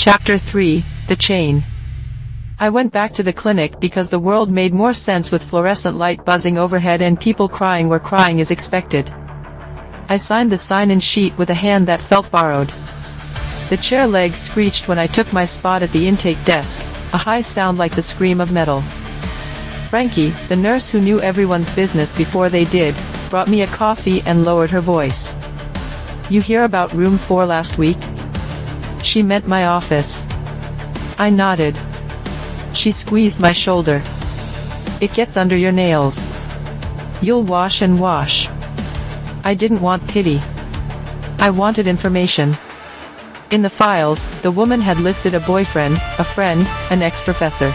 Chapter 3, The Chain. I went back to the clinic because the world made more sense with fluorescent light buzzing overhead and people crying where crying is expected. I signed the sign-in sheet with a hand that felt borrowed. The chair legs screeched when I took my spot at the intake desk, a high sound like the scream of metal. Frankie, the nurse who knew everyone's business before they did, brought me a coffee and lowered her voice. "You hear about room 4 last week?" She meant my office. I nodded. She squeezed my shoulder. "It gets under your nails. You'll wash and wash." I didn't want pity. I wanted information. In the files, the woman had listed a boyfriend, a friend, an ex-professor.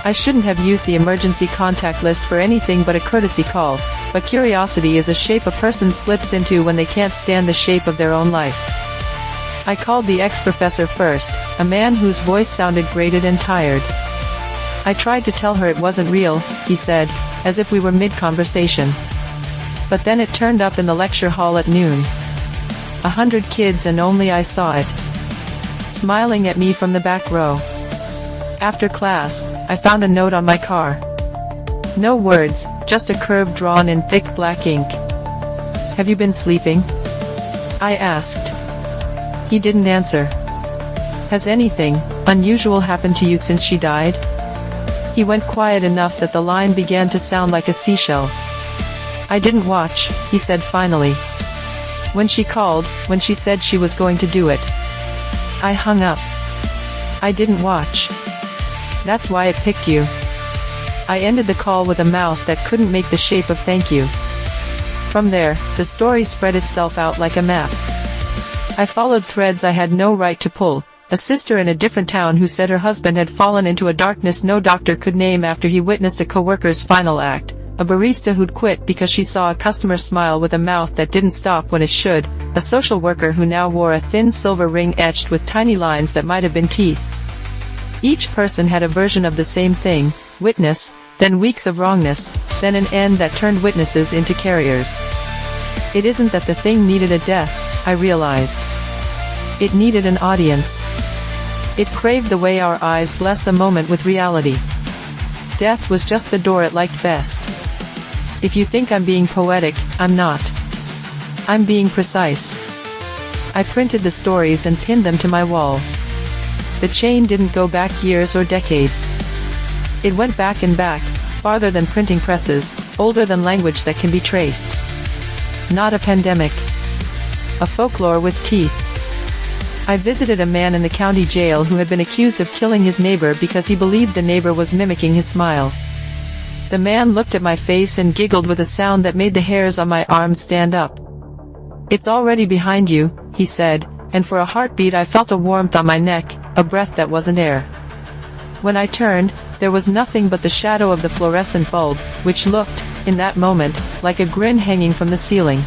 I shouldn't have used the emergency contact list for anything but a courtesy call, but curiosity is a shape a person slips into when they can't stand the shape of their own life. I called the ex-professor first, a man whose voice sounded grated and tired. I tried to tell her it wasn't real, he said, as if we were mid-conversation. But then it turned up in the lecture hall at noon. 100 kids and only I saw it. Smiling at me from the back row. After class, I found a note on my car. No words, just a curve drawn in thick black ink. "Have you been sleeping?" I asked. He didn't answer. "Has anything unusual happened to you since she died?" He went quiet enough that the line began to sound like a seashell. "I didn't watch," he said finally. "When she called, when she said she was going to do it." I hung up. "I didn't watch. That's why it picked you." I ended the call with a mouth that couldn't make the shape of thank you. From there, the story spread itself out like a map. I followed threads I had no right to pull. A sister in a different town who said her husband had fallen into a darkness no doctor could name after he witnessed a coworker's final act. A barista who'd quit because she saw a customer smile with a mouth that didn't stop when it should. A social worker who now wore a thin silver ring etched with tiny lines that might have been teeth. Each person had a version of the same thing: witness, then weeks of wrongness, then an end that turned witnesses into carriers. It isn't that the thing needed a death, I realized. It needed an audience. It craved the way our eyes bless a moment with reality. Death was just the door it liked best. If you think I'm being poetic, I'm not. I'm being precise. I printed the stories and pinned them to my wall. The chain didn't go back years or decades. It went back and back, farther than printing presses, older than language that can be traced. Not a pandemic. A folklore with teeth. I visited a man in the county jail who had been accused of killing his neighbor because he believed the neighbor was mimicking his smile. The man looked at my face and giggled with a sound that made the hairs on my arms stand up. "It's already behind you," he said, and for a heartbeat I felt a warmth on my neck, a breath that wasn't air. When I turned, there was nothing but the shadow of the fluorescent bulb, which looked, in that moment, like a grin hanging from the ceiling.